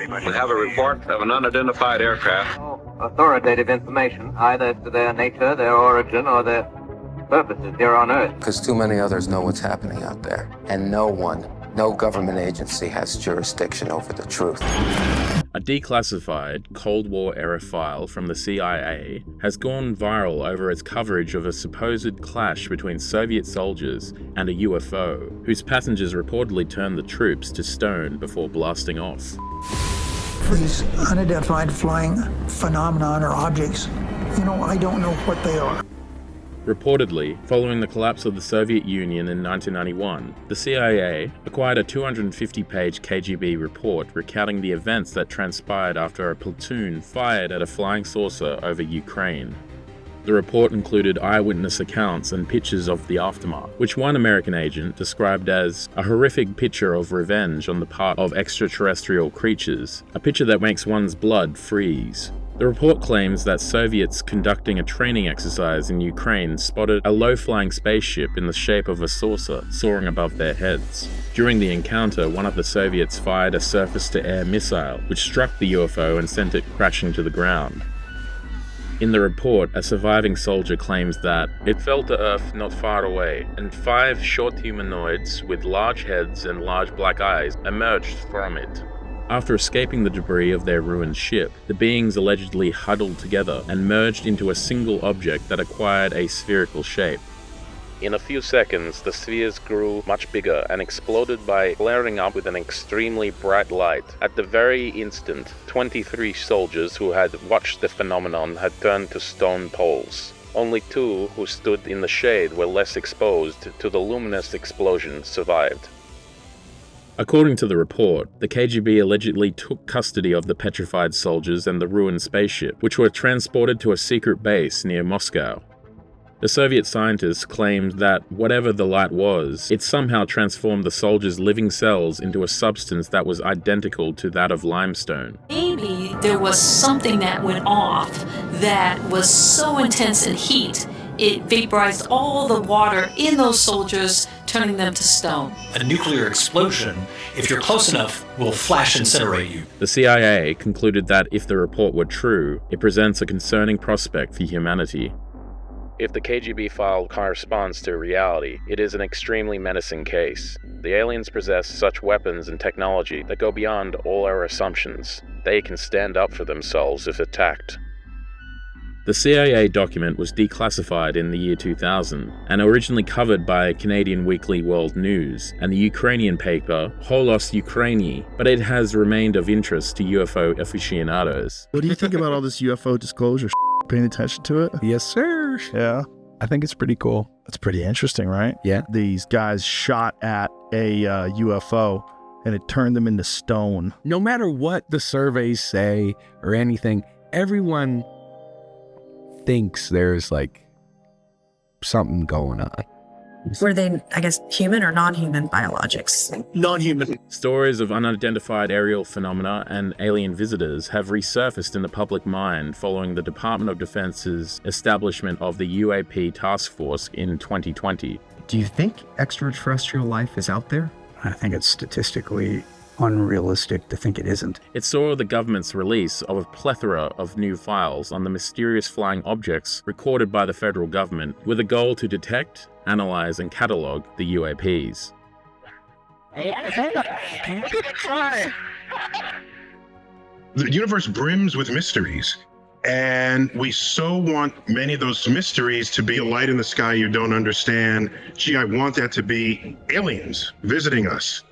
We have a report of an unidentified aircraft. Authoritative information, either as to their nature, their origin, or their purposes here on Earth. Because too many others know what's happening out there. And no government agency has jurisdiction over the truth. A declassified Cold War-era file from the CIA has gone viral over its coverage of a supposed clash between Soviet soldiers and a UFO, whose passengers reportedly turned the troops to stone before blasting off. These unidentified flying phenomenon or objects, I don't know what they are. Reportedly, following the collapse of the Soviet Union in 1991, the CIA acquired a 250-page KGB report recounting the events that transpired after a platoon fired at a flying saucer over Ukraine. The report included eyewitness accounts and pictures of the aftermath, which one American agent described as a horrific picture of revenge on the part of extraterrestrial creatures, a picture that makes one's blood freeze. The report claims that Soviets conducting a training exercise in Ukraine spotted a low-flying spaceship in the shape of a saucer soaring above their heads. During the encounter, one of the Soviets fired a surface-to-air missile, which struck the UFO and sent it crashing to the ground. In the report, a surviving soldier claims that it fell to Earth not far away, and 5 short humanoids with large heads and large black eyes emerged from it. After escaping the debris of their ruined ship, the beings allegedly huddled together and merged into a single object that acquired a spherical shape. In a few seconds, the spheres grew much bigger and exploded by flaring up with an extremely bright light. At the very instant, 23 soldiers who had watched the phenomenon had turned to stone poles. Only 2 who stood in the shade were less exposed to the luminous explosion survived. According to the report, the KGB allegedly took custody of the petrified soldiers and the ruined spaceship, which were transported to a secret base near Moscow. The Soviet scientists claimed that whatever the light was, it somehow transformed the soldiers' living cells into a substance that was identical to that of limestone. Maybe there was something that went off that was so intense in heat, it vaporized all the water in those soldiers, turning them to stone. A nuclear explosion, if you're close enough, will flash incinerate you. The CIA concluded that if the report were true, it presents a concerning prospect for humanity. If the KGB file corresponds to reality, it is an extremely menacing case. The aliens possess such weapons and technology that go beyond all our assumptions. They can stand up for themselves if attacked. The CIA document was declassified in the year 2000 and originally covered by Canadian weekly World News and the Ukrainian paper Holos Ukraini, but it has remained of interest to UFO aficionados. What do you think about all this UFO disclosure? Paying attention to it? Yes, sir. Yeah. I think it's pretty cool. It's pretty interesting, right? Yeah. These guys shot at a UFO and it turned them into stone. No matter what the surveys say or anything, everyone thinks there's like something going on. Were they, I guess, human or non-human biologics? Non-human. Stories of unidentified aerial phenomena and alien visitors have resurfaced in the public mind following the Department of Defense's establishment of the UAP task force in 2020. Do you think extraterrestrial life is out there? I think it's statistically unrealistic to think it isn't. It saw the government's release of a plethora of new files on the mysterious flying objects recorded by the federal government with a goal to detect, analyze, and catalogue the UAPs. The universe brims with mysteries, and we so want many of those mysteries to be a light in the sky you don't understand. Gee, I want that to be aliens visiting us.